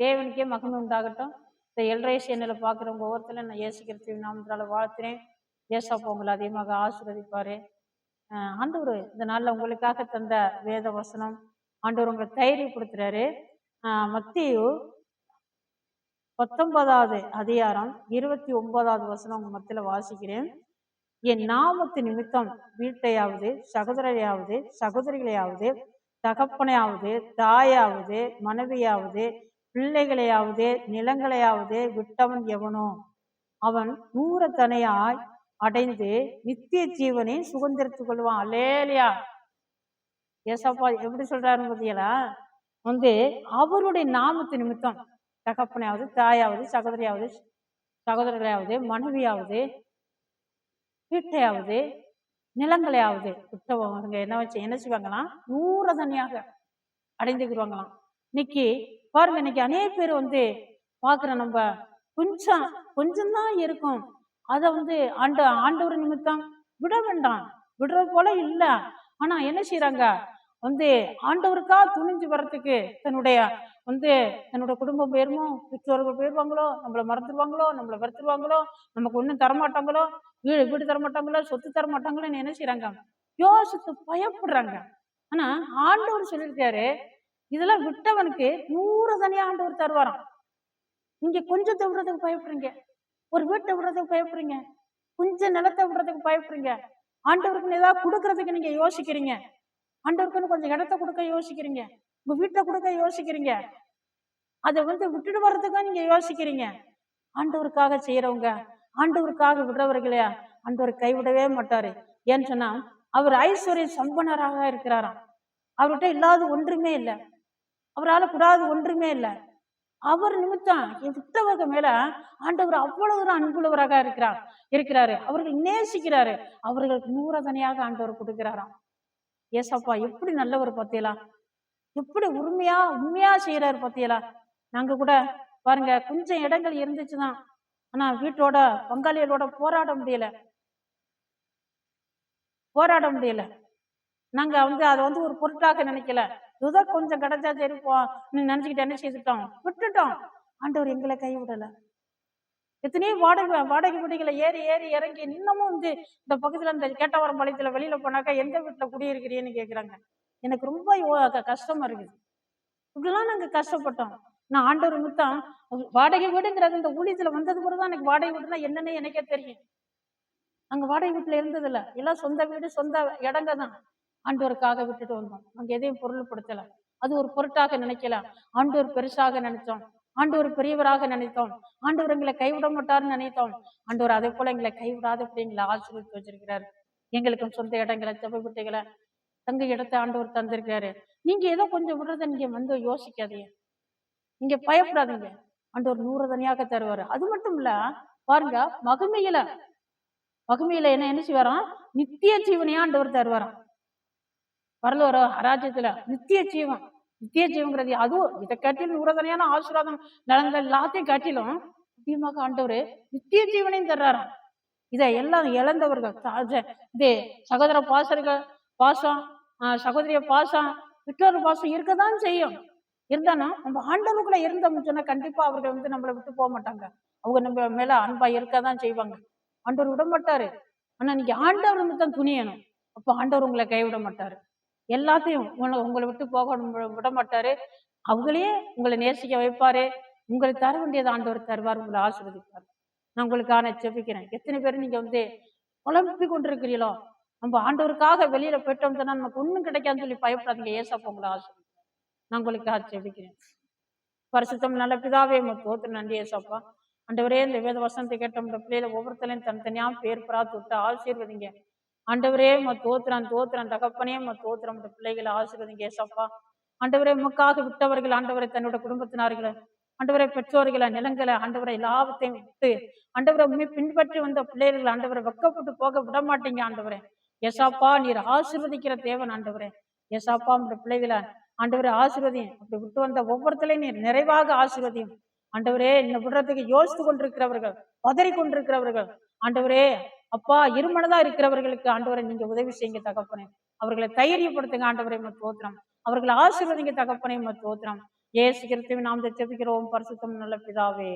தேவனுக்கே மகிமை உண்டாகட்டும். இந்த எல்ரைஸ் சேனலில் பார்க்குறவங்க ஒவ்வொருத்தரும் நான் இயேசு கிறிஸ்துவின் நாமத்தினால வாழ்த்துறேன். ஏசப்பா உங்களை அதிகமாக ஆசீர்வதிப்பாரு. ஆண்டவர் இந்த நாளில் உங்களுக்காக தந்த வேத வசனம் ஆண்டவர் உங்களை தைரியப்படுத்துறாரு. மத்தேயு 19வது அதிகாரம் 29வது வசனம் உங்க மத்தியில வாசிக்கிறேன். என் நாமத்து நிமித்தம் வீட்டையாவது சகோதரையாவது சகோதரிகளையாவது தகப்பனையாவது தாயாவது மனைவியாவது பிள்ளைகளையாவது நிலங்களையாவது விட்டவன் எவனோ அவன் தனையாய் அடைந்து நித்திய ஜீவனை சுதந்திரத்துக் கொள்வான். அல்லேலியா. ஏசப்பா எப்படி சொல்றாரு பார்த்தீங்களா? அவருடைய நாமத்து நிமித்தம் தகப்பனையாவது தாயாவது சகோதரியாவது சகோதரர்களையாவது மனைவியாவது வீட்டையாவது நிலங்களையாவது விட்டவங்க என்ன செய்வாங்களாம்? தனியாக அடைந்துக்குருவாங்களாம். இன்னைக்கு பாருங்க, இன்னைக்கு அநேக பேர் பாக்குற நம்ம கொஞ்சம்தான் இருக்கும். அதை ஆண்டவர் நிமித்தம் விட வேண்டாம், விடுறது போல இல்ல. ஆனா என்ன செய்யறாங்க? ஆண்டவருக்கா துணிஞ்சு வர்றதுக்கு தன்னுடைய குடும்பம் போயிருமோ, பெற்றோர்கள் போயிருவாங்களோ, நம்மளை மறந்துடுவாங்களோ, நம்மளை வெறுத்துருவாங்களோ, நமக்கு ஒன்றும் தரமாட்டாங்களோ, வீடு தரமாட்டாங்களோ, சொத்து தரமாட்டாங்களோன்னு என்ன செய்யறாங்க? யோசித்து பயப்படுறாங்க. ஆனா ஆண்டவர் சொல்லியிருக்காரு, இதெல்லாம் விட்டவனுக்கு 100 தனியா ஆண்டவர் தருவாராம். நீங்க கொஞ்சத்தை விடுறதுக்கு பயப்படுறீங்க, ஒரு வீட்டை விடுறதுக்கு பயப்படுறீங்க, கொஞ்சம் நிலத்தை விடுறதுக்கு பயப்படுறீங்க, ஆண்டவருக்குன்னு ஏதாவது கொடுக்கறதுக்கு நீங்க யோசிக்கிறீங்க, ஆண்டவருக்குன்னு கொஞ்சம் இடத்த கொடுக்க யோசிக்கிறீங்க, உங்க வீட்டை கொடுக்க யோசிக்கிறீங்க, அதை விட்டுட்டு வர்றதுக்காக நீங்க யோசிக்கிறீங்க. ஆண்டவருக்காக செய்யறவங்க, ஆண்டவருக்காக விடுறவர்களே ஆண்டவர் கைவிடவே மாட்டாரு. ஏன்னு சொன்னா அவர் ஐஸ்வர்ய சம்பனராக இருக்கிறாராம். அவர்கிட்ட இல்லாத ஒன்றுமே இல்லை, அவரால் கூடாது ஒன்றுமே இல்லை. அவர் நிமித்தம் விட்டவர்கள் மேல ஆண்டவர் அவ்வளவு அன்புள்ளவராக இருக்கிறாரு. அவர்கள் நேசிக்கிறாரு. அவர்களுக்கு 100 தனியாக ஆண்டவர் கொடுக்கிறாராம். ஏசப்பா எப்படி நல்லவர் பத்தியலா, எப்படி உண்மையா செய்யறாரு பத்தியலா. நாங்க கூட பாருங்க, கொஞ்சம் இடங்கள் இருந்துச்சுதான், ஆனா வீட்டோட பங்காளிகளோட போராட முடியல. நாங்க அதை ஒரு பொருட்டாக நினைக்கல. ஏதோ கொஞ்சம் கிடைச்சா சரி நினைச்சுக்கிட்டு என்ன செய்துட்டோம், விட்டுட்டோம். ஆண்டவர் எங்களை கை விடல. எத்தனையோ வாடகை வீடுகளை ஏறி இறங்கி இன்னமும் இந்த பக்கத்துல இந்த கேட்டவரம் பாளையத்துல வெளியில போனாக்கா எந்த வீட்டுல குடியிருக்கிறீன்னு கேக்குறாங்க. எனக்கு ரொம்ப கஷ்டமா இருக்குது. இப்படிலாம் நாங்க கஷ்டப்பட்டோம். நான் ஆண்டவர் நிமித்தம் வாடகை வீடுங்கிறது இந்த ஊழியத்துல வந்தது பிறகுதான் எனக்கு வாடகை வீடுனா என்னன்னு எனக்கே தெரியும். அங்க வாடகை வீட்டுல இருந்தது இல்ல, எல்லாம் சொந்த வீடு சொந்த இடங்க தான். ஆண்டவருக்காக விட்டுட்டு வந்தோம். அங்க எதையும் பொருள்படுத்தல, அது ஒரு பொருட்டாக நினைக்கல. ஆண்டவர் பெருசாக நினைச்சோம், ஆண்டவர் பெரியவராக நினைத்தோம், ஆண்டவர் எங்களை கைவிட மாட்டார்னு நினைத்தோம். ஆண்டவர் அதே போல எங்களை கைவிடாத அப்படி எங்களை ஆசீர்வதித்து வச்சிருக்கிறாரு. எங்களுக்கும் சொந்த இடங்களை செப வீட்டுகளை தங்க இடத்தை ஆண்டவர் தந்திருக்காரு. நீங்க ஏதோ கொஞ்சம் விடுறத நீங்க யோசிக்காதீங்க, நீங்க பயப்படாதீங்க. ஆண்டவர் 100 தனியாக தருவாரு. அது மட்டும் இல்ல, பாருங்க, மகிமையில என்ன செய்வாராம்? நித்திய ஜீவனையா ஆண்டவர் தருவாராம். பரலோர ராஜ்யத்துல நித்திய ஜீவங்கிறது அதுவும் இதை காட்டிலும் 100 தனியான ஆசீர்வாதம் நலன்கள் எல்லாத்தையும் காட்டிலும் அதிகமாக ஆண்டவர் நித்திய ஜீவனையும் தர்றாராம். இதை எல்லாம் இழந்தவர்கள் சகோதர பாசம், சகோதரிய பாசம், பெற்றோர் பாசம் இருக்கதான் செய்யும். இருந்தாலும் நம்ம ஆண்டவருக்குள்ள இருந்தோம்னு சொன்னா கண்டிப்பா அவர்கள் நம்மளை விட்டு போக மாட்டாங்க. அவங்க நம்ம மேல அன்பா இருக்கதான் செய்வாங்க. ஆண்டவர் விட மாட்டாரு. ஆனா நீங்க ஆண்டவர் மட்டும் துணியணும். அப்போ ஆண்டவர் உங்களை கைவிட மாட்டாரு. எல்லாத்தையும் உங்களை விட்டு போக விட மாட்டாரு. அவங்களே உங்களை நேசிக்க வைப்பாரு. உங்களை தர வேண்டியது ஆண்டவர் தருவார், உங்களை ஆசீர்வதிப்பார். நான் உங்களுக்கான ஜெபிக்கிறேன். எத்தனை பேர் நீங்க குழம்பி கொண்டிருக்கிறீங்களோ, நம்ம ஆண்டவருக்காக வெளியில போயிட்டோம் சொன்னா நமக்கு ஒண்ணும் கிடைக்காதுன்னு சொல்லி பயப்படாதீங்க. ஏசப்பா உங்களை ஆசீர்வதிப்பார். நான் உங்களுக்காக ஜெபிக்கிறேன். பரிசுத்தம் நல்ல பிதாவே தோத்து நன்றி ஏசப்பா. ஆண்டவரே, இந்த வேத வசனத்தை கேட்ட இந்த பிள்ளைகளை ஒவ்வொருத்தரையும் தனித்தனியா பேர் பிராத்து விட்டு ஆசீர்வதிங்க. ஆண்டவரே தோத்திரம் தகப்பனே தோத்திரம் இந்த பிள்ளைகளை ஆசீர்வதிங்க ஏசப்பா. ஆண்டவரே, உமக்காக விட்டவர்கள் ஆண்டவரை தன்னோட குடும்பத்தினார்களை ஆண்டவரை பெற்றோர்களை நிலங்களை ஆண்டவரை எல்லாத்தையும் விட்டு ஆண்டவரை உண்மை பின்பற்றி வந்த பிள்ளைகள் ஆண்டவரை வெக்கப்பட்டு போக விட மாட்டீங்க. ஆண்டவரே ஏசாப்பா, நீர் ஆசீர்வதிக்கிற தேவன். ஆண்டவரே ஏசாப்பா, இந்த பிள்ளைகளை ஆண்டவரை ஆசீர்வதியும். அப்படி விட்டு வந்த ஒவ்வொருத்தரையும் நீர் நிறைவாக ஆசீர்வதியும். ஆண்டவரே, இந்த விடுறதுக்கு யோசித்து கொண்டிருக்கிறவர்கள், பதறி கொண்டிருக்கிறவர்கள், ஆண்டவரே அப்பா, இருமனதா இருக்கிறவர்களுக்கு ஆண்டவரை நீங்க உதவி செய்யுங்க தகப்பனே. அவர்களை தைரியப்படுத்துங்க ஆண்டவரை தோத்திரம். அவர்களை ஆசீர்வதிங்க தகப்பனே தோத்திரம். இயேசு கிறிஸ்துவின் நாமத்தை ஜெபிக்கிறோம் பரிசுத்தம் நல்ல பிதாவே.